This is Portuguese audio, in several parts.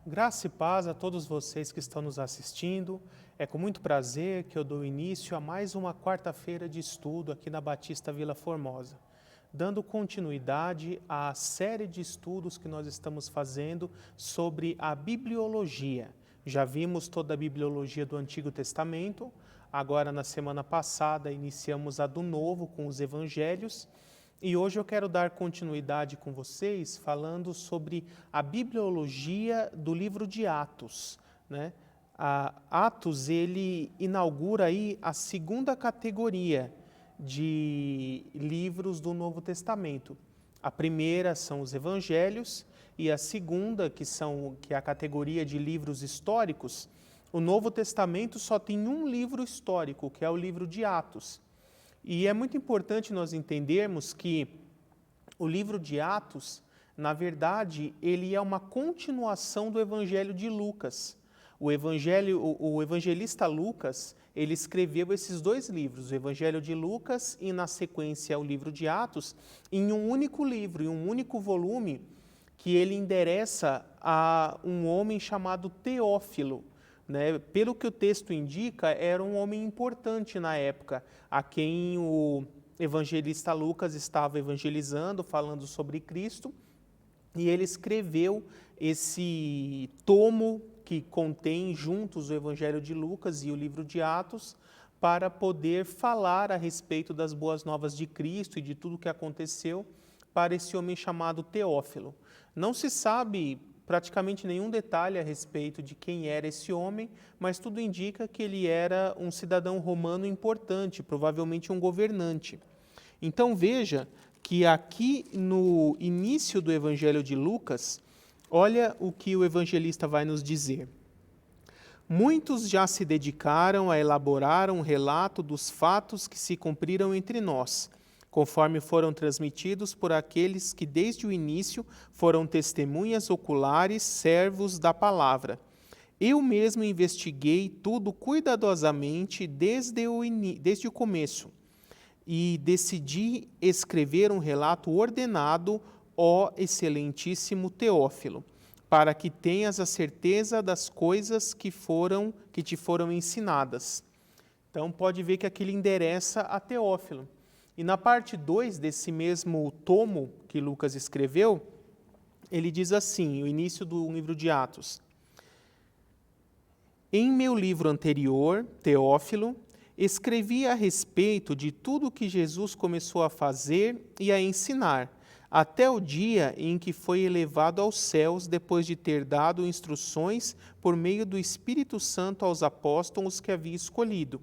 Graça e paz a todos vocês que estão nos assistindo. É com muito prazer que eu dou início a mais uma quarta-feira de estudo aqui na Batista Vila Formosa, dando continuidade à série de estudos que nós estamos fazendo sobre a bibliologia. Já vimos toda a bibliologia do Antigo Testamento, agora na semana passada iniciamos a do Novo com os Evangelhos. E hoje eu quero dar continuidade com vocês falando sobre a bibliologia do livro de Atos, né? Atos, ele inaugura aí a segunda categoria de livros do Novo Testamento. A primeira são os evangelhos e a segunda, que é a categoria de livros históricos. O Novo Testamento só tem um livro histórico, que é o livro de Atos. E é muito importante nós entendermos que o livro de Atos, na verdade, ele é uma continuação do Evangelho de Lucas. O evangelista Lucas, ele escreveu esses dois livros, o Evangelho de Lucas e, na sequência, o livro de Atos, em um único livro, em um único volume, que ele endereça a um homem chamado Teófilo. Né? Pelo que o texto indica, era um homem importante na época, a quem o evangelista Lucas estava evangelizando, falando sobre Cristo, e ele escreveu esse tomo que contém juntos o Evangelho de Lucas e o livro de Atos, para poder falar a respeito das boas novas de Cristo e de tudo o que aconteceu para esse homem chamado Teófilo. Não se sabe praticamente nenhum detalhe a respeito de quem era esse homem, mas tudo indica que ele era um cidadão romano importante, provavelmente um governante. Então veja que aqui no início do Evangelho de Lucas, olha o que o evangelista vai nos dizer. Muitos já se dedicaram a elaborar um relato dos fatos que se cumpriram entre nós, conforme foram transmitidos por aqueles que desde o início foram testemunhas oculares, servos da palavra. Eu mesmo investiguei tudo cuidadosamente desde o começo e decidi escrever um relato ordenado, ó excelentíssimo Teófilo, para que tenhas a certeza das coisas que te foram ensinadas. Então pode ver que aquilo endereça a Teófilo. E na parte 2 desse mesmo tomo que Lucas escreveu, ele diz assim, o início do livro de Atos. Em meu livro anterior, Teófilo, escrevi a respeito de tudo o que Jesus começou a fazer e a ensinar, até o dia em que foi elevado aos céus, depois de ter dado instruções por meio do Espírito Santo aos apóstolos que havia escolhido.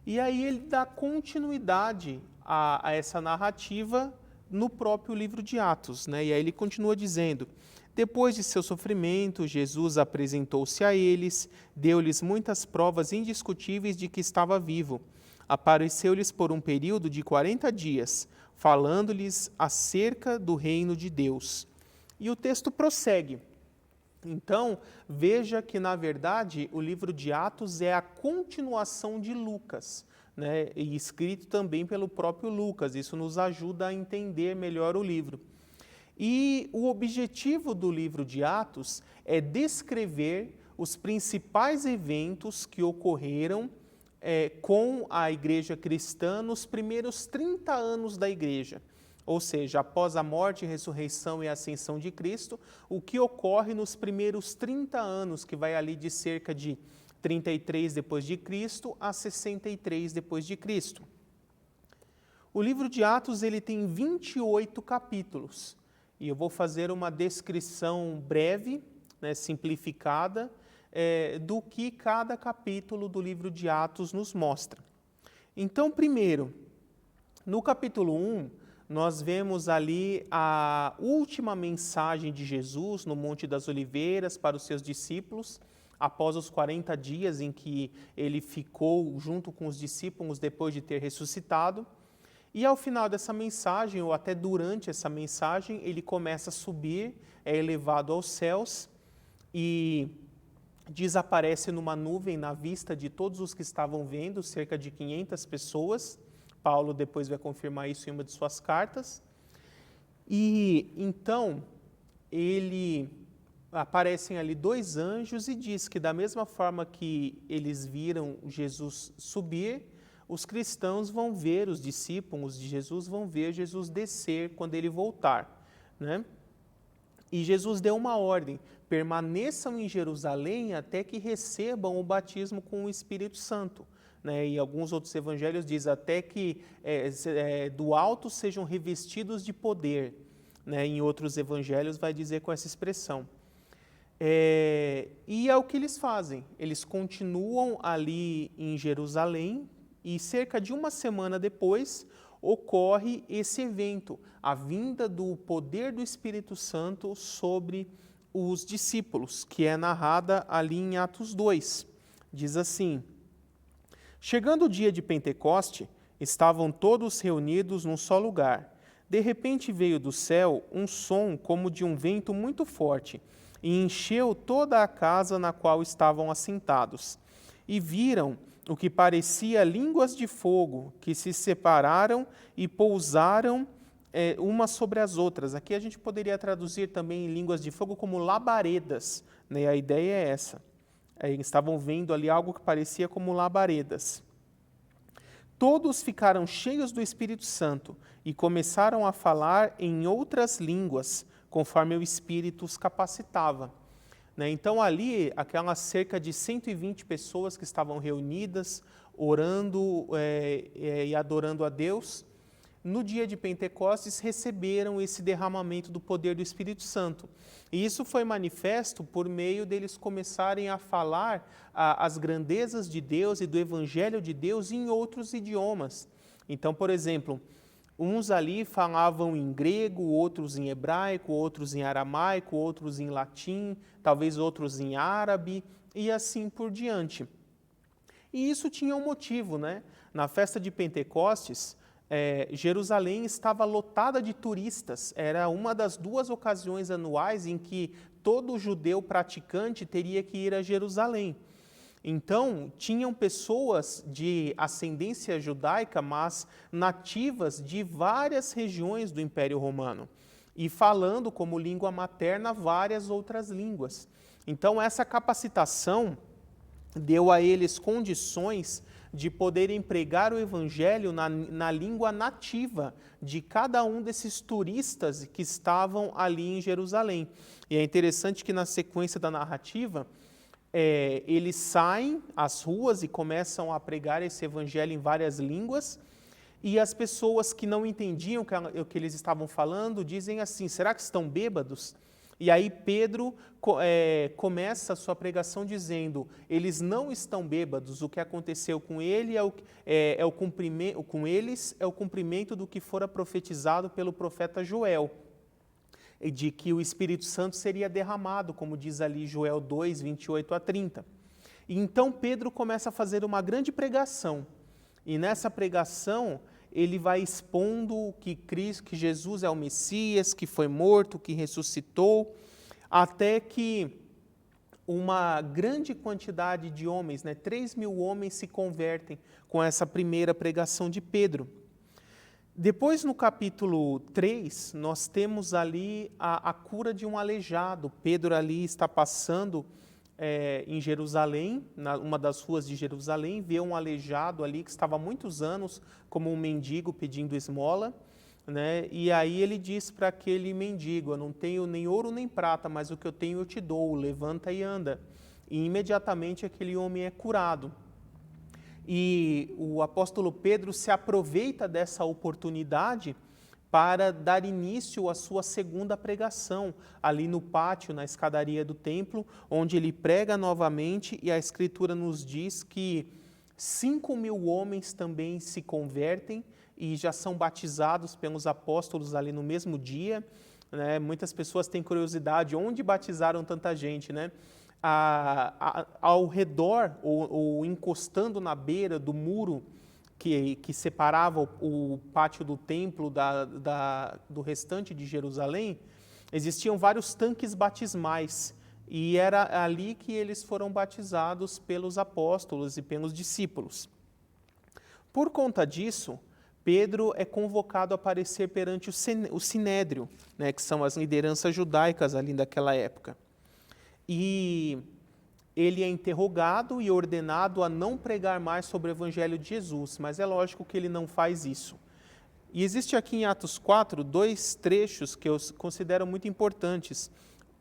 E aí ele dá continuidade a essa narrativa no próprio livro de Atos, né? E aí ele continua dizendo, depois de seu sofrimento, Jesus apresentou-se a eles, deu-lhes muitas provas indiscutíveis de que estava vivo. Apareceu-lhes por um período de 40 dias, falando-lhes acerca do reino de Deus. E o texto prossegue. Então, veja que, na verdade, o livro de Atos é a continuação de Lucas, né? E escrito também pelo próprio Lucas. Isso nos ajuda a entender melhor o livro. E o objetivo do livro de Atos é descrever os principais eventos que ocorreram com a igreja cristã nos primeiros 30 anos da igreja. Ou seja, após a morte, ressurreição e ascensão de Cristo, o que ocorre nos primeiros 30 anos, que vai ali de cerca de 33 depois de Cristo a 63 depois de Cristo. O livro de Atos ele tem 28 capítulos, e eu vou fazer uma descrição breve, né, simplificada, do que cada capítulo do livro de Atos nos mostra. Então, primeiro, no capítulo 1, nós vemos ali a última mensagem de Jesus no Monte das Oliveiras para os seus discípulos, após os 40 dias em que ele ficou junto com os discípulos depois de ter ressuscitado. E ao final dessa mensagem, ou até durante essa mensagem, ele começa a subir, é elevado aos céus e desaparece numa nuvem na vista de todos os que estavam vendo, cerca de 500 pessoas. Paulo depois vai confirmar isso em uma de suas cartas. E então ele aparecem ali 2 anjos e diz que da mesma forma que eles viram Jesus subir, os cristãos vão ver, os discípulos de Jesus vão ver Jesus descer quando ele voltar, né? E Jesus deu uma ordem: permaneçam em Jerusalém até que recebam o batismo com o Espírito Santo. Né? E alguns outros evangelhos dizem até que do alto sejam revestidos de poder. Né? Em outros evangelhos vai dizer com essa expressão. E é o que eles fazem. Eles continuam ali em Jerusalém e cerca de uma semana depois ocorre esse evento, a vinda do poder do Espírito Santo sobre os discípulos, que é narrada ali em Atos 2. Diz assim: chegando o dia de Pentecoste, estavam todos reunidos num só lugar. De repente veio do céu um som como de um vento muito forte, e encheu toda a casa na qual estavam assentados. E viram o que parecia línguas de fogo, que se separaram e pousaram umas sobre as outras. Aqui a gente poderia traduzir também línguas de fogo como labaredas, né? A ideia é essa. Estavam vendo ali algo que parecia como labaredas. Todos ficaram cheios do Espírito Santo e começaram a falar em outras línguas, conforme o Espírito os capacitava. Então ali, aquelas cerca de 120 pessoas que estavam reunidas, orando e adorando a Deus, no dia de Pentecostes receberam esse derramamento do poder do Espírito Santo. E isso foi manifesto por meio deles começarem a falar as grandezas de Deus e do Evangelho de Deus em outros idiomas. Então, por exemplo, uns ali falavam em grego, outros em hebraico, outros em aramaico, outros em latim, talvez outros em árabe e assim por diante. E isso tinha um motivo, né? Na festa de Pentecostes, Jerusalém estava lotada de turistas. Era uma das 2 ocasiões anuais em que todo judeu praticante teria que ir a Jerusalém. Então, tinham pessoas de ascendência judaica, mas nativas de várias regiões do Império Romano, e falando como língua materna várias outras línguas. Então, essa capacitação deu a eles condições de poderem pregar o Evangelho na língua nativa de cada um desses turistas que estavam ali em Jerusalém. E é interessante que na sequência da narrativa, eles saem às ruas e começam a pregar esse evangelho em várias línguas, e as pessoas que não entendiam o que eles estavam falando dizem assim: será que estão bêbados? E aí Pedro começa a sua pregação dizendo: eles não estão bêbados, o que aconteceu com eles é o cumprimento do que fora profetizado pelo profeta Joel, de que o Espírito Santo seria derramado, como diz ali Joel 2, 28 a 30. E então Pedro começa a fazer uma grande pregação, e nessa pregação ele vai expondo que Jesus é o Messias, que foi morto, que ressuscitou, até que uma grande quantidade de homens, 3.000 homens se convertem com essa primeira pregação de Pedro. Depois, no capítulo 3, nós temos ali a cura de um aleijado. Pedro ali está passando em Jerusalém, uma das ruas de Jerusalém, vê um aleijado ali que estava há muitos anos como um mendigo pedindo esmola, né? E aí ele diz para aquele mendigo: eu não tenho nem ouro nem prata, mas o que eu tenho eu te dou, levanta e anda. E imediatamente aquele homem é curado. E o apóstolo Pedro se aproveita dessa oportunidade para dar início à sua segunda pregação, ali no pátio, na escadaria do templo, onde ele prega novamente, e a Escritura nos diz que 5.000 homens também se convertem e já são batizados pelos apóstolos ali no mesmo dia. Né? Muitas pessoas têm curiosidade, onde batizaram tanta gente, né? Ao redor, ou encostando na beira do muro que separava o pátio do templo do restante de Jerusalém, existiam vários tanques batismais, e era ali que eles foram batizados pelos apóstolos e pelos discípulos. Por conta disso, Pedro é convocado a aparecer perante o Sinédrio, né, que são as lideranças judaicas ali daquela época. e ele é interrogado e ordenado a não pregar mais sobre o Evangelho de Jesus, mas é lógico que ele não faz isso. E existe aqui em Atos 4 dois trechos que eu considero muito importantes.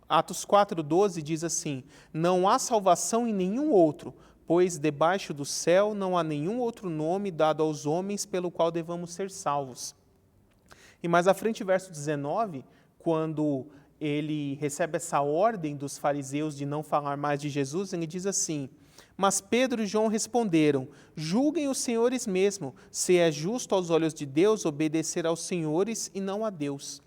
Atos 4:12 diz assim: não há salvação em nenhum outro, pois debaixo do céu não há nenhum outro nome dado aos homens pelo qual devamos ser salvos. E mais à frente, verso 19, quando ele recebe essa ordem dos fariseus de não falar mais de Jesus, ele diz assim: mas Pedro e João responderam: julguem os senhores mesmo, se é justo aos olhos de Deus obedecer aos senhores e não a Deus.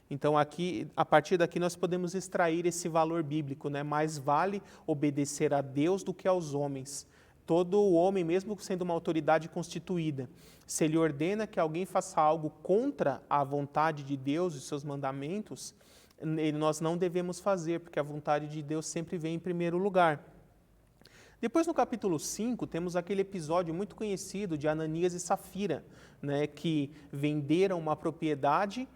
Então, aqui, a partir daqui, nós podemos extrair esse valor bíblico, né? Mais vale obedecer a Deus do que aos homens. Todo homem, mesmo sendo uma autoridade constituída, se ele ordena que alguém faça algo contra a vontade de Deus e seus mandamentos, nós não devemos fazer, porque a vontade de Deus sempre vem em primeiro lugar. Depois, no capítulo 5, temos aquele episódio muito conhecido de Ananias e Safira, né, que venderam uma propriedade,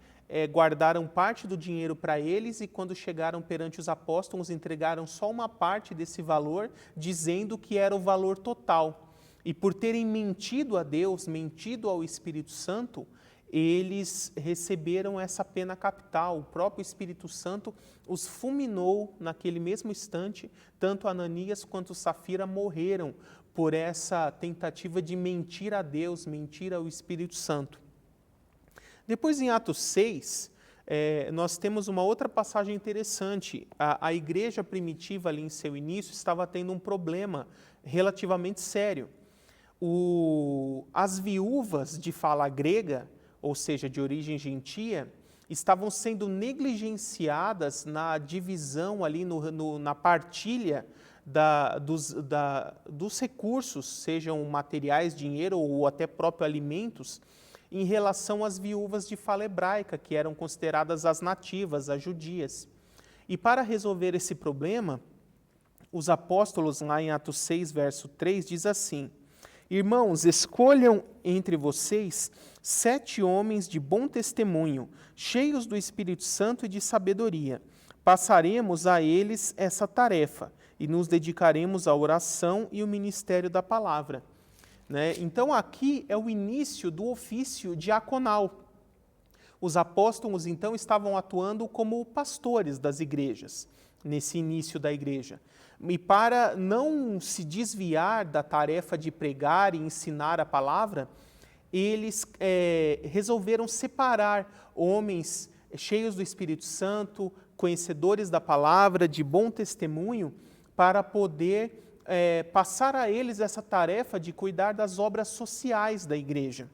guardaram parte do dinheiro para eles e, quando chegaram perante os apóstolos, entregaram só uma parte desse valor, dizendo que era o valor total. E por terem mentido a Deus, mentido ao Espírito Santo, eles receberam essa pena capital. O próprio Espírito Santo os fulminou naquele mesmo instante. Tanto Ananias quanto Safira morreram por essa tentativa de mentir a Deus, mentir ao Espírito Santo. Depois, em Atos 6, nós temos uma outra passagem interessante. A igreja primitiva, ali em seu início, estava tendo um problema relativamente sério. As viúvas de fala grega, ou seja, de origem gentia, estavam sendo negligenciadas na divisão, ali na partilha dos recursos, sejam materiais, dinheiro ou até próprio alimentos, em relação às viúvas de fala hebraica, que eram consideradas as nativas, as judias. E para resolver esse problema, os apóstolos, lá em Atos 6, verso 3, diz assim: irmãos, escolham entre vocês 7 homens de bom testemunho, cheios do Espírito Santo e de sabedoria. Passaremos a eles essa tarefa e nos dedicaremos à oração e ao ministério da palavra. Né? Então, aqui é o início do ofício diaconal. Os apóstolos, então, estavam atuando como pastores das igrejas, nesse início da igreja. E para não se desviar da tarefa de pregar e ensinar a palavra, eles resolveram separar homens cheios do Espírito Santo, conhecedores da palavra, de bom testemunho, para poder passar a eles essa tarefa de cuidar das obras sociais da igreja.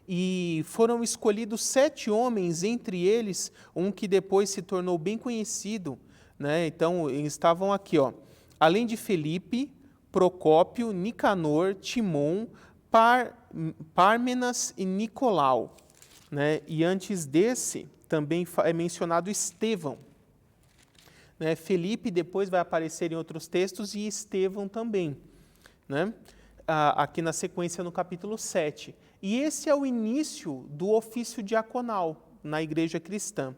E foram escolhidos 7 homens, entre eles um que depois se tornou bem conhecido, né? Então, eles estavam aqui, ó, além de Felipe, Procópio, Nicanor, Timon, Pármenas e Nicolau. Né? E antes desse, também é mencionado Estevão. Né? Felipe depois vai aparecer em outros textos e Estevão também, né? Aqui na sequência no capítulo 7. E esse é o início do ofício diaconal na igreja cristã.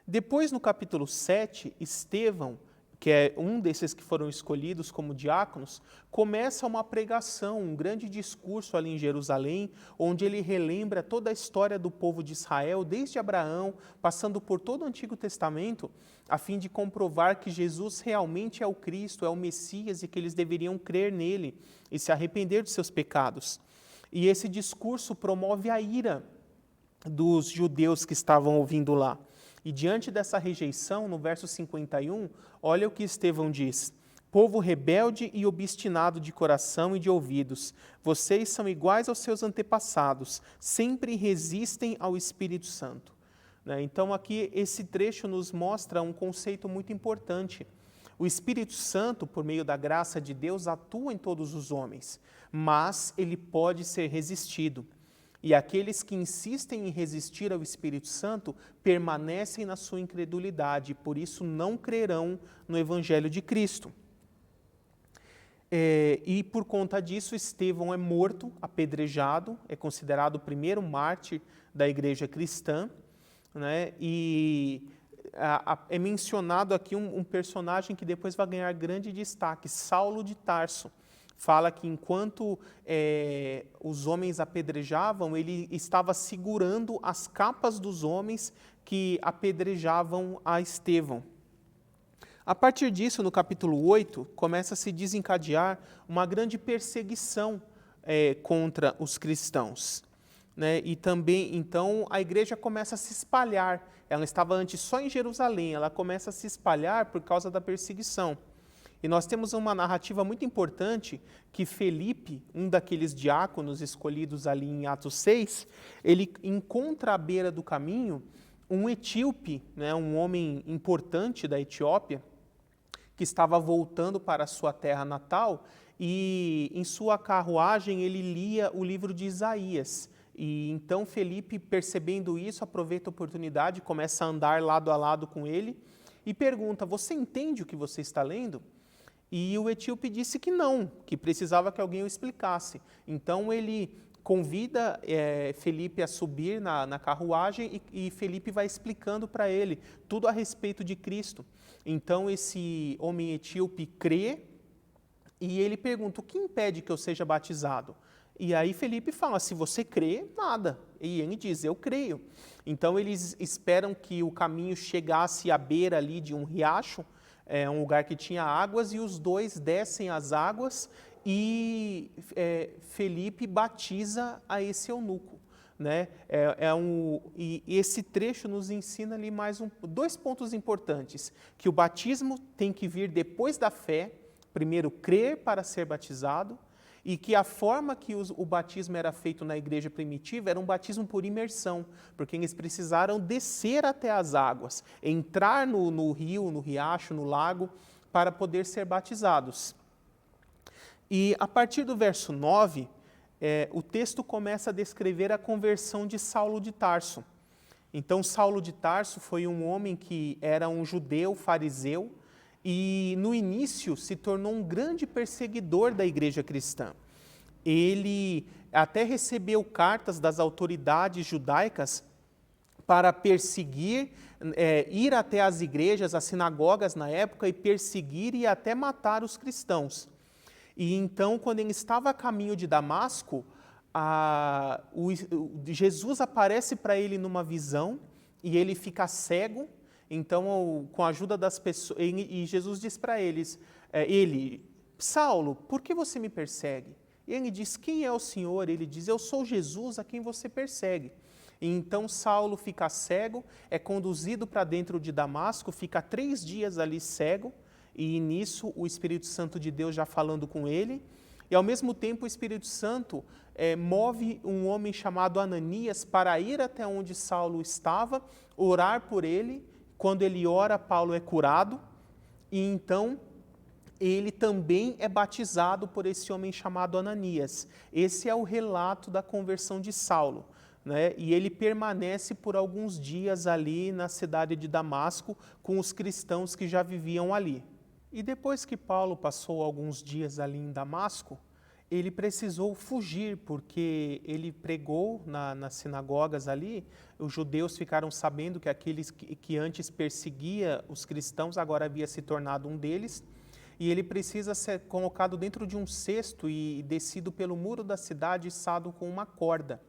Depois, no capítulo 7, Estevão, que é um desses que foram escolhidos como diáconos, começa uma pregação, um grande discurso ali em Jerusalém, onde ele relembra toda a história do povo de Israel, desde Abraão, passando por todo o Antigo Testamento, a fim de comprovar que Jesus realmente é o Cristo, é o Messias, e que eles deveriam crer nele e se arrepender de seus pecados. E esse discurso promove a ira dos judeus que estavam ouvindo lá. E diante dessa rejeição, no verso 51, olha o que Estevão diz: povo rebelde e obstinado de coração e de ouvidos, vocês são iguais aos seus antepassados, sempre resistem ao Espírito Santo. Então, aqui, esse trecho nos mostra um conceito muito importante. O Espírito Santo, por meio da graça de Deus, atua em todos os homens, mas ele pode ser resistido. E aqueles que insistem em resistir ao Espírito Santo permanecem na sua incredulidade, por isso não crerão no Evangelho de Cristo. E por conta disso, Estevão é morto, apedrejado, é considerado o primeiro mártir da igreja cristã, né? E é mencionado aqui um personagem que depois vai ganhar grande destaque, Saulo de Tarso. Fala que enquanto os homens apedrejavam, ele estava segurando as capas dos homens que apedrejavam a Estevão. A partir disso, no capítulo 8, começa a se desencadear uma grande perseguição contra os cristãos. Né? E também, então, a igreja começa a se espalhar. Ela estava antes só em Jerusalém, ela começa a se espalhar por causa da perseguição. E nós temos uma narrativa muito importante que Felipe, um daqueles diáconos escolhidos ali em Atos 6, ele encontra à beira do caminho um etíope, né, um homem importante da Etiópia, que estava voltando para a sua terra natal, e em sua carruagem ele lia o livro de Isaías. E então Felipe, percebendo isso, aproveita a oportunidade, começa a andar lado a lado com ele e pergunta: você entende o que você está lendo? E o etíope disse que não, que precisava que alguém o explicasse. Então ele convida Felipe a subir na carruagem e Felipe vai explicando para ele tudo a respeito de Cristo. Então esse homem etíope crê e ele pergunta: o que impede que eu seja batizado? E aí Felipe fala: se você crê, nada. E ele diz: eu creio. Então eles esperam que o caminho chegasse à beira ali de um riacho, um lugar que tinha águas, e os dois descem as águas e Felipe batiza a esse eunuco. Né? E esse trecho nos ensina ali mais dois pontos importantes: que o batismo tem que vir depois da fé, primeiro crer para ser batizado, e que a forma que o batismo era feito na igreja primitiva era um batismo por imersão, porque eles precisaram descer até as águas, entrar no rio, no riacho, no lago, para poder ser batizados. E a partir do verso 9, o texto começa a descrever a conversão de Saulo de Tarso. Então, Saulo de Tarso foi um homem que era um judeu fariseu, e no início se tornou um grande perseguidor da igreja cristã. Ele até recebeu cartas das autoridades judaicas para perseguir, ir até as igrejas, as sinagogas na época, e perseguir e até matar os cristãos. E então, quando ele estava a caminho de Damasco, Jesus aparece para ele numa visão e ele fica cego. Então, com a ajuda das pessoas, e Jesus diz para eles, Saulo, por que você me persegue? E ele diz: quem é o Senhor? Ele diz: eu sou Jesus a quem você persegue. E então Saulo fica cego, é conduzido para dentro de Damasco, fica 3 dias ali cego, e nisso o Espírito Santo de Deus já falando com ele, e ao mesmo tempo o Espírito Santo move um homem chamado Ananias para ir até onde Saulo estava, orar por ele. Quando ele ora, Paulo é curado, e então ele também é batizado por esse homem chamado Ananias. Esse é o relato da conversão de Saulo, né? E ele permanece por alguns dias ali na cidade de Damasco com os cristãos que já viviam ali. E depois que Paulo passou alguns dias ali em Damasco, ele precisou fugir, porque ele pregou nas sinagogas ali. Os judeus ficaram sabendo que aqueles que antes perseguia os cristãos agora havia se tornado um deles, e ele precisa ser colocado dentro de um cesto e descido pelo muro da cidade, içado com uma corda.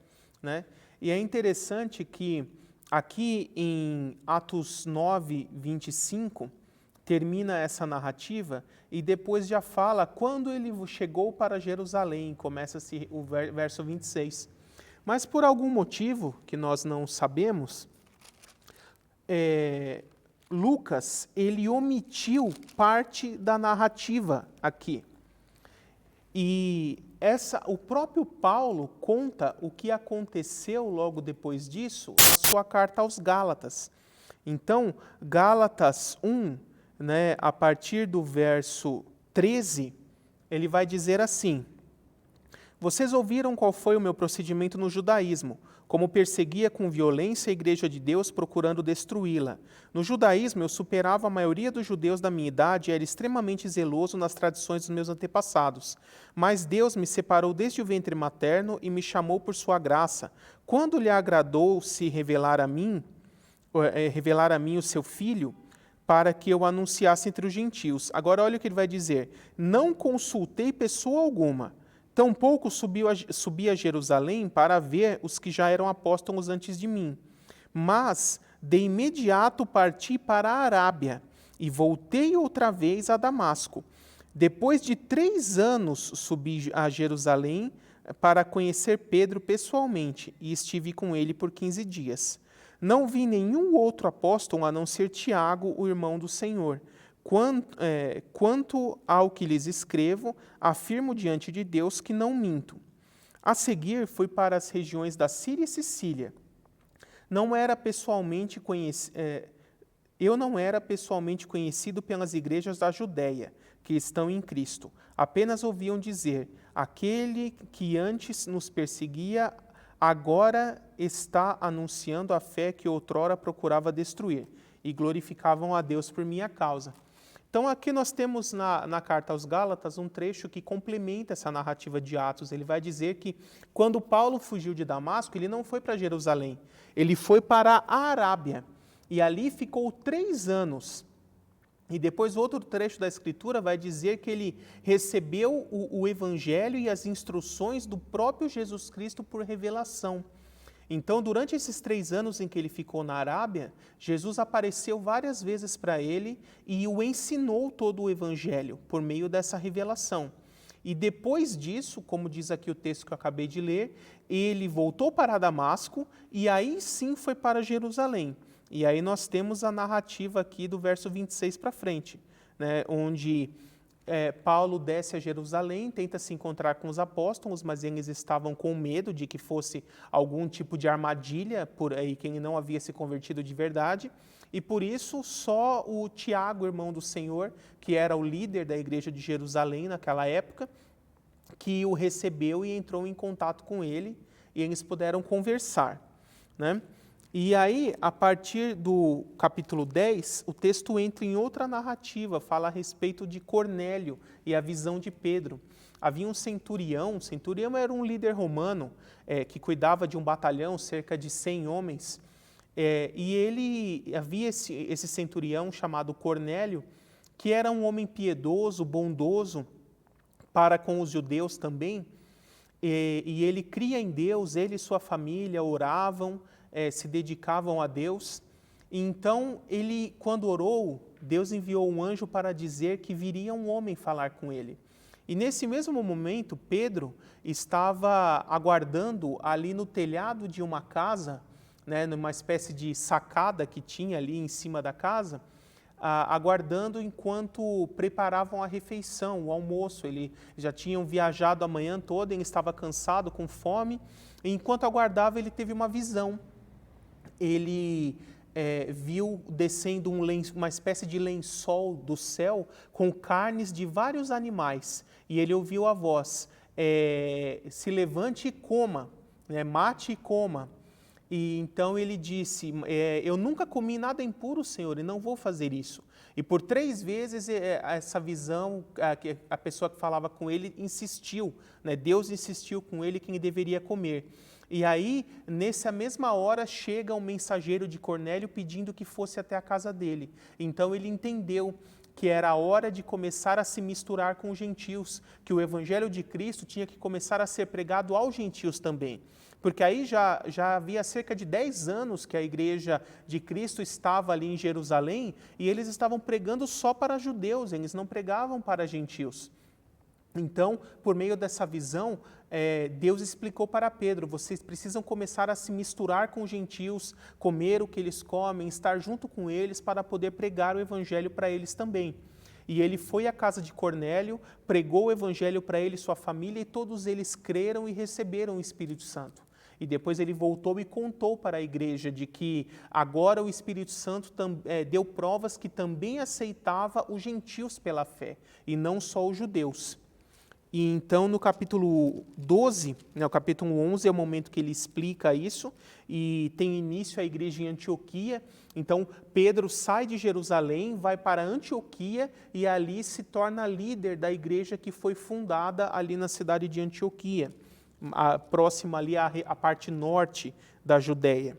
Né? E é interessante que aqui em Atos 9, 25, termina essa narrativa e depois já fala quando ele chegou para Jerusalém, começa-se o verso 26. Mas por algum motivo que nós não sabemos, Lucas, ele omitiu parte da narrativa aqui. E o próprio Paulo conta o que aconteceu logo depois disso na sua carta aos Gálatas. Então, Gálatas 1, né, a partir do verso 13, ele vai dizer assim: vocês ouviram qual foi o meu procedimento no judaísmo, como perseguia com violência a igreja de Deus, procurando destruí-la. No judaísmo, eu superava a maioria dos judeus da minha idade e era extremamente zeloso nas tradições dos meus antepassados. Mas Deus me separou desde o ventre materno e me chamou por sua graça. Quando lhe agradou se revelar a mim, revelar a mim o seu filho, para que eu anunciasse entre os gentios. Agora olha o que ele vai dizer. Não consultei pessoa alguma, tampouco subi a Jerusalém para ver os que já eram apóstolos antes de mim. Mas de imediato parti para a Arábia e voltei outra vez a Damasco. Depois de 3 anos subi a Jerusalém para conhecer Pedro pessoalmente e estive com ele por 15 dias. Não vi nenhum outro apóstolo a não ser Tiago, o irmão do Senhor. Quanto ao que lhes escrevo, afirmo diante de Deus que não minto. A seguir, fui para as regiões da Síria e Sicília. Eu não era pessoalmente conhecido pelas igrejas da Judéia, que estão em Cristo. Apenas ouviam dizer, aquele que antes nos perseguia, agora está anunciando a fé que outrora procurava destruir, e glorificavam a Deus por minha causa. Então aqui nós temos na carta aos Gálatas um trecho que complementa essa narrativa de Atos. Ele vai dizer que quando Paulo fugiu de Damasco, ele não foi para Jerusalém, ele foi para a Arábia, e ali ficou 3 anos. E depois outro trecho da Escritura vai dizer que ele recebeu o Evangelho e as instruções do próprio Jesus Cristo por revelação. Então, durante esses 3 anos em que ele ficou na Arábia, Jesus apareceu várias vezes para ele e o ensinou todo o Evangelho por meio dessa revelação. E depois disso, como diz aqui o texto que eu acabei de ler, ele voltou para Damasco e aí sim foi para Jerusalém. E aí nós temos a narrativa aqui do verso 26 para frente, né, onde Paulo desce a Jerusalém, tenta se encontrar com os apóstolos, mas eles estavam com medo de que fosse algum tipo de armadilha por aí, quem não havia se convertido de verdade, e por isso só o Tiago, irmão do Senhor, que era o líder da igreja de Jerusalém naquela época, que o recebeu e entrou em contato com ele, e eles puderam conversar, né? E aí, a partir do capítulo 10, o texto entra em outra narrativa, fala a respeito de Cornélio e a visão de Pedro. Havia um centurião, o centurião era um líder romano que cuidava de um batalhão, cerca de 100 homens, e ele havia esse centurião chamado Cornélio, que era um homem piedoso, bondoso, para com os judeus também, e ele cria em Deus, ele e sua família oravam, se dedicavam a Deus. E então, ele, quando orou, Deus enviou um anjo para dizer que viria um homem falar com ele. E nesse mesmo momento, Pedro estava aguardando ali no telhado de uma casa, né, numa espécie de sacada que tinha ali em cima da casa, aguardando enquanto preparavam a refeição, o almoço. Eles já tinham viajado a manhã toda, ele estava cansado, com fome, e enquanto aguardava, ele teve uma visão. Ele viu descendo uma espécie de lençol do céu com carnes de vários animais. E ele ouviu a voz, se levante e coma, né, mate e coma. E então ele disse, eu nunca comi nada impuro, Senhor, e não vou fazer isso. E por 3 vezes essa visão, a pessoa que falava com ele insistiu, né, Deus insistiu com ele que ele deveria comer. E aí, nessa mesma hora, chega um mensageiro de Cornélio pedindo que fosse até a casa dele. Então ele entendeu que era a hora de começar a se misturar com os gentios, que o evangelho de Cristo tinha que começar a ser pregado aos gentios também. Porque aí já havia cerca de 10 anos que a igreja de Cristo estava ali em Jerusalém e eles estavam pregando só para judeus, eles não pregavam para gentios. Então, por meio dessa visão, Deus explicou para Pedro, vocês precisam começar a se misturar com os gentios, comer o que eles comem, estar junto com eles para poder pregar o evangelho para eles também. E ele foi à casa de Cornélio, pregou o evangelho para ele e sua família, e todos eles creram e receberam o Espírito Santo. E depois ele voltou e contou para a igreja de que agora o Espírito Santo deu provas que também aceitava os gentios pela fé, e não só os judeus. E então, no capítulo 12, né, o capítulo 11 é o momento que ele explica isso, e tem início a igreja em Antioquia. Então, Pedro sai de Jerusalém, vai para Antioquia, e ali se torna líder da igreja que foi fundada ali na cidade de Antioquia, próxima ali à parte norte da Judéia.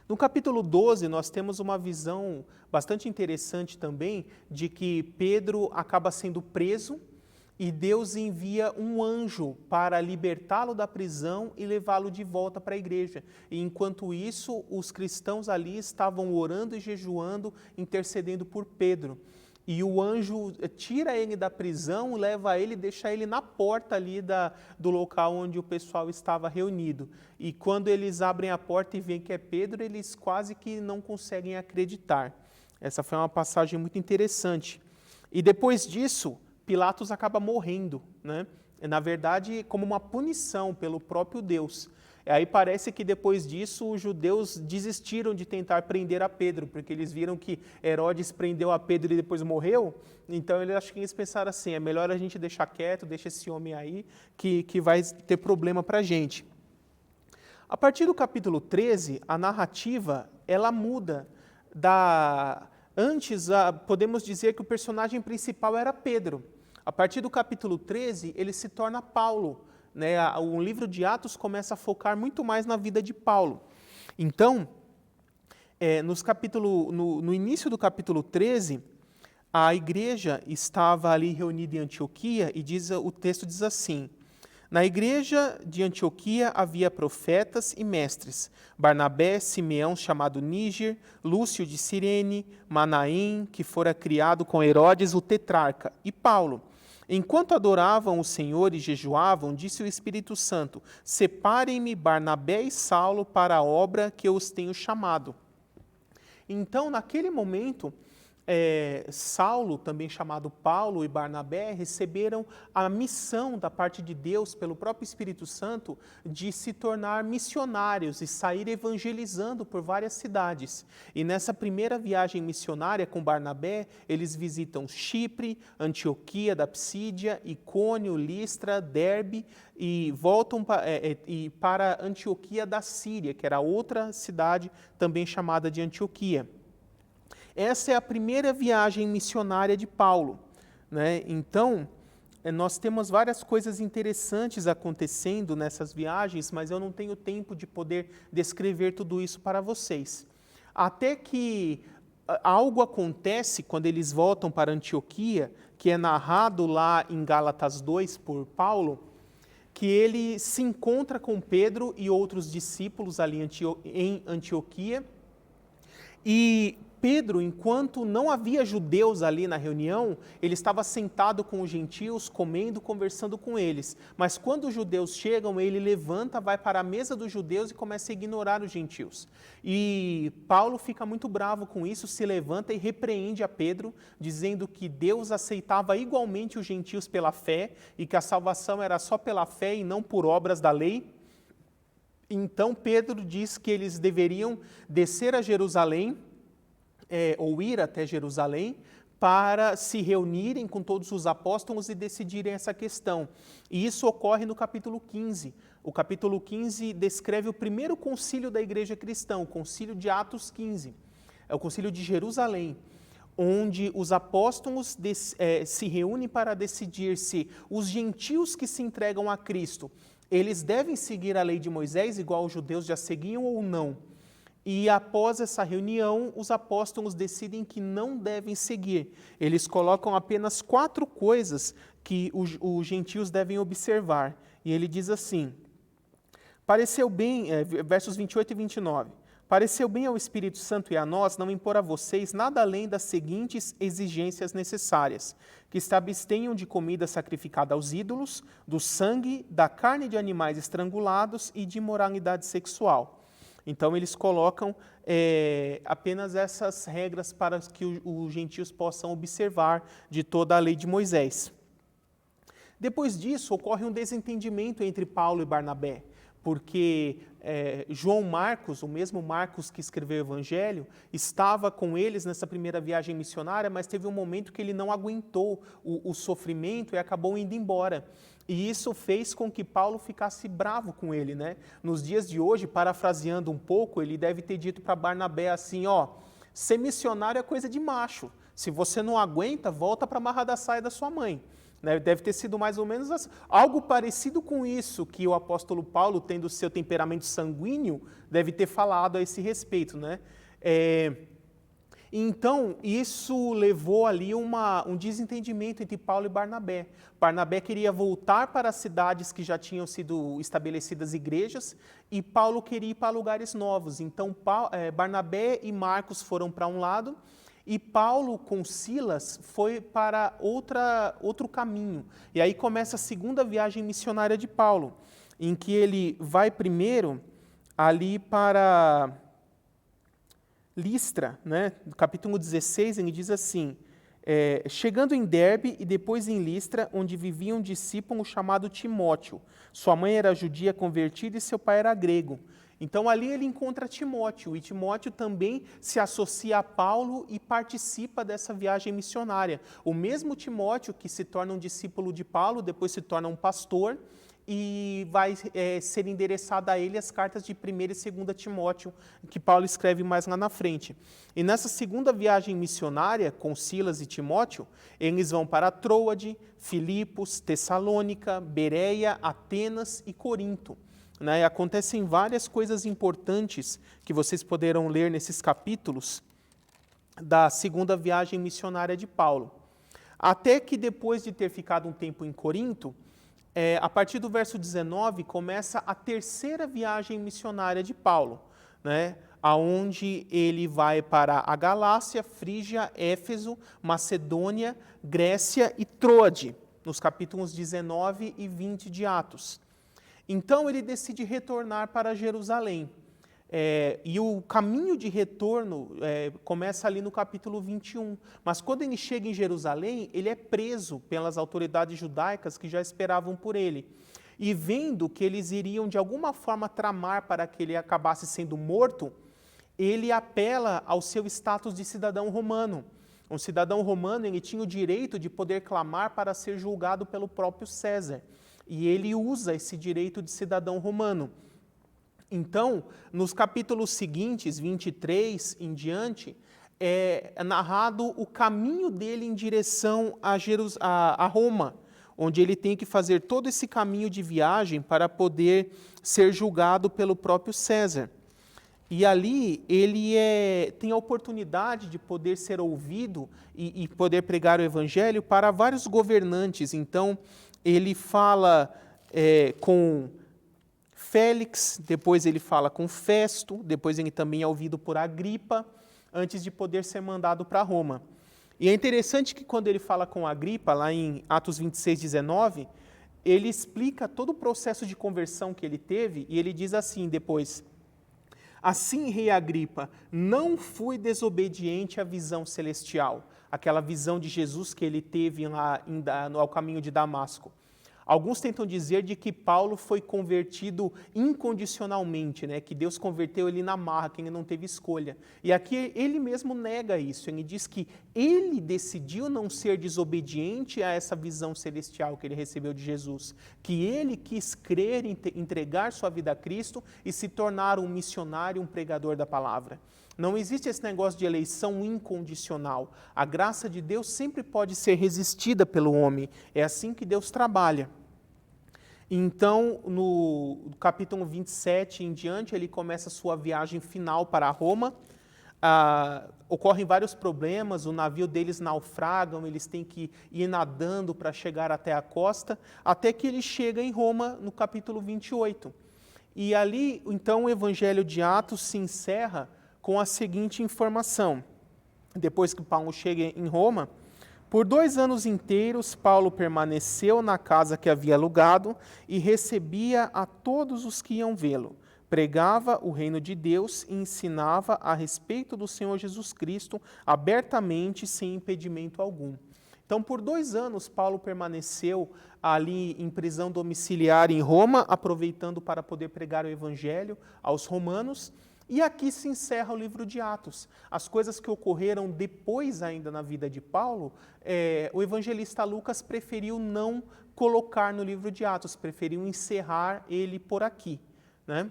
No capítulo 12, nós temos uma visão bastante interessante também de que Pedro acaba sendo preso e Deus envia um anjo para libertá-lo da prisão e levá-lo de volta para a igreja. E enquanto isso, os cristãos ali estavam orando e jejuando, intercedendo por Pedro. E o anjo tira ele da prisão, leva ele e deixa ele na porta ali do local onde o pessoal estava reunido. E quando eles abrem a porta e veem que é Pedro, eles quase que não conseguem acreditar. Essa foi uma passagem muito interessante. E depois disso, Pilatos acaba morrendo, né? Na verdade, como uma punição pelo próprio Deus. Aí parece que depois disso os judeus desistiram de tentar prender a Pedro, porque eles viram que Herodes prendeu a Pedro e depois morreu, então acho que eles pensaram assim, é melhor a gente deixar quieto, deixa esse homem aí, que vai ter problema para a gente. A partir do capítulo 13, a narrativa, ela muda Antes, podemos dizer que o personagem principal era Pedro. A partir do capítulo 13, ele se torna Paulo. O livro de Atos começa a focar muito mais na vida de Paulo. Então, no início do capítulo 13, a igreja estava ali reunida em Antioquia e o texto diz assim: na igreja de Antioquia havia profetas e mestres, Barnabé, Simeão, chamado Níger, Lúcio de Cirene, Manaém, que fora criado com Herodes o tetrarca, e Paulo. Enquanto adoravam o Senhor e jejuavam, disse o Espírito Santo: separem-me Barnabé e Saulo para a obra que eu os tenho chamado. Então, naquele momento, Saulo, também chamado Paulo, e Barnabé receberam a missão da parte de Deus, pelo próprio Espírito Santo, de se tornar missionários e sair evangelizando por várias cidades. E nessa primeira viagem missionária com Barnabé, eles visitam Chipre, Antioquia da Psídia, Icônio, Listra, Derbe, e voltam para Antioquia da Síria, que era outra cidade também chamada de Antioquia. Essa é a primeira viagem missionária de Paulo, né? Então, nós temos várias coisas interessantes acontecendo nessas viagens, mas eu não tenho tempo de poder descrever tudo isso para vocês. Até que algo acontece quando eles voltam para Antioquia, que é narrado lá em Gálatas 2 por Paulo, que ele se encontra com Pedro e outros discípulos ali em Antioquia, e Pedro, enquanto não havia judeus ali na reunião, ele estava sentado com os gentios, comendo, conversando com eles. Mas quando os judeus chegam, ele levanta, vai para a mesa dos judeus e começa a ignorar os gentios. E Paulo fica muito bravo com isso, se levanta e repreende a Pedro, dizendo que Deus aceitava igualmente os gentios pela fé e que a salvação era só pela fé e não por obras da lei. Então Pedro diz que eles deveriam descer a Jerusalém, ou ir até Jerusalém, para se reunirem com todos os apóstolos e decidirem essa questão. E isso ocorre no capítulo 15. O capítulo 15 descreve o primeiro concílio da igreja cristã, o concílio de Atos 15. É o concílio de Jerusalém, onde os apóstolos se reúnem para decidir se os gentios que se entregam a Cristo, eles devem seguir a lei de Moisés, igual os judeus já seguiam ou não. E após essa reunião, os apóstolos decidem que não devem seguir. Eles colocam apenas 4 coisas que os gentios devem observar. E ele diz assim, pareceu bem, versos 28 e 29, pareceu bem ao Espírito Santo e a nós não impor a vocês nada além das seguintes exigências necessárias, que se abstenham de comida sacrificada aos ídolos, do sangue, da carne de animais estrangulados e de imoralidade sexual. Então, eles colocam apenas essas regras para que os gentios possam observar de toda a lei de Moisés. Depois disso, ocorre um desentendimento entre Paulo e Barnabé, porque João Marcos, o mesmo Marcos que escreveu o Evangelho, estava com eles nessa primeira viagem missionária, mas teve um momento que ele não aguentou o sofrimento e acabou indo embora. E isso fez com que Paulo ficasse bravo com ele, né? Nos dias de hoje, parafraseando um pouco, ele deve ter dito para Barnabé assim, ser missionário é coisa de macho. Se você não aguenta, volta para amarrar da saia da sua mãe. né? Deve ter sido mais ou menos algo parecido com isso que o apóstolo Paulo, tendo seu temperamento sanguíneo, deve ter falado a esse respeito, né? Então, isso levou ali um desentendimento entre Paulo e Barnabé. Barnabé queria voltar para as cidades que já tinham sido estabelecidas igrejas, e Paulo queria ir para lugares novos. Então, Barnabé e Marcos foram para um lado, e Paulo, com Silas, foi para outro caminho. E aí começa a segunda viagem missionária de Paulo, em que ele vai primeiro ali para Listra, né? No capítulo 16, ele diz assim, chegando em Derbe e depois em Listra, onde vivia um discípulo chamado Timóteo. Sua mãe era judia convertida e seu pai era grego. Então ali ele encontra Timóteo, e Timóteo também se associa a Paulo e participa dessa viagem missionária. O mesmo Timóteo que se torna um discípulo de Paulo, depois se torna um pastor, e vai ser endereçada a ele as cartas de 1ª e 2ª Timóteo, que Paulo escreve mais lá na frente. E nessa segunda viagem missionária, com Silas e Timóteo, eles vão para Troade, Filipos, Tessalônica, Bereia, Atenas e Corinto. Né? Acontecem várias coisas importantes que vocês poderão ler nesses capítulos da segunda viagem missionária de Paulo. Até que depois de ter ficado um tempo em Corinto, a partir do verso 19, começa a terceira viagem missionária de Paulo, né? Aonde ele vai para a Galácia, Frígia, Éfeso, Macedônia, Grécia e Troade, nos capítulos 19 e 20 de Atos. Então ele decide retornar para Jerusalém. E o caminho de retorno começa ali no capítulo 21. Mas quando ele chega em Jerusalém, ele é preso pelas autoridades judaicas que já esperavam por ele. E vendo que eles iriam de alguma forma tramar para que ele acabasse sendo morto, ele apela ao seu status de cidadão romano. Um cidadão romano, ele tinha o direito de poder clamar para ser julgado pelo próprio César. E ele usa esse direito de cidadão romano. Então, nos capítulos seguintes, 23 em diante, é narrado o caminho dele em direção a Roma, onde ele tem que fazer todo esse caminho de viagem para poder ser julgado pelo próprio César. E ali ele tem a oportunidade de poder ser ouvido e poder pregar o evangelho para vários governantes. Então, ele fala com Félix, depois ele fala com Festo, depois ele também é ouvido por Agripa, antes de poder ser mandado para Roma. E é interessante que quando ele fala com Agripa, lá em Atos 26, 19, ele explica todo o processo de conversão que ele teve, e ele diz assim depois: assim, rei Agripa, não fui desobediente à visão celestial, aquela visão de Jesus que ele teve lá ao caminho de Damasco. Alguns tentam dizer de que Paulo foi convertido incondicionalmente, né? Que Deus converteu ele na marra, que ele não teve escolha. E aqui ele mesmo nega isso, ele diz que ele decidiu não ser desobediente a essa visão celestial que ele recebeu de Jesus, que ele quis crer, entregar sua vida a Cristo e se tornar um missionário, um pregador da palavra. Não existe esse negócio de eleição incondicional. A graça de Deus sempre pode ser resistida pelo homem. É assim que Deus trabalha. Então, no capítulo 27 em diante, ele começa a sua viagem final para Roma. Ocorrem vários problemas, o navio deles naufragam, eles têm que ir nadando para chegar até a costa, até que ele chega em Roma no capítulo 28. E ali, então, o evangelho de Atos se encerra com a seguinte informação. Depois que Paulo chega em Roma, por 2 anos inteiros, Paulo permaneceu na casa que havia alugado e recebia a todos os que iam vê-lo. Pregava o reino de Deus e ensinava a respeito do Senhor Jesus Cristo abertamente, sem impedimento algum. Então, por 2 anos, Paulo permaneceu ali em prisão domiciliar em Roma, aproveitando para poder pregar o evangelho aos romanos. E aqui se encerra o livro de Atos. As coisas que ocorreram depois ainda na vida de Paulo, o evangelista Lucas preferiu não colocar no livro de Atos, preferiu encerrar ele por aqui, né?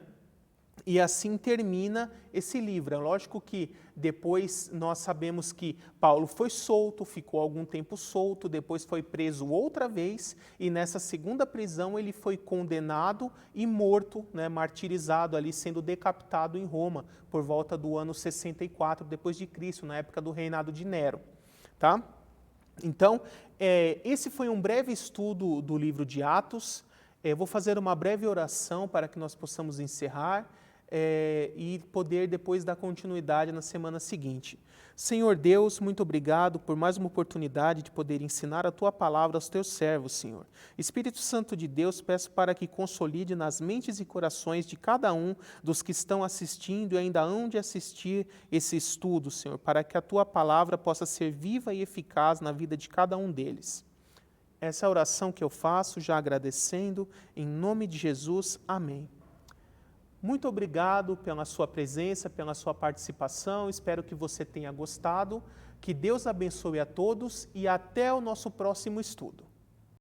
E assim termina esse livro. É lógico que depois nós sabemos que Paulo foi solto, ficou algum tempo solto, depois foi preso outra vez, e nessa segunda prisão ele foi condenado e morto, né, martirizado ali, sendo decapitado em Roma, por volta do ano 64 depois de Cristo, na época do reinado de Nero. Tá? Então, esse foi um breve estudo do livro de Atos. Vou fazer uma breve oração para que nós possamos encerrar e poder depois dar continuidade na semana seguinte. Senhor Deus, muito obrigado por mais uma oportunidade de poder ensinar a Tua palavra aos Teus servos, Senhor. Espírito Santo de Deus, peço para que consolide nas mentes e corações de cada um dos que estão assistindo e ainda hão de assistir esse estudo, Senhor, para que a Tua palavra possa ser viva e eficaz na vida de cada um deles. Essa é a oração que eu faço, já agradecendo, em nome de Jesus. Amém. Muito obrigado pela sua presença, pela sua participação. Espero que você tenha gostado. Que Deus abençoe a todos e até o nosso próximo estudo.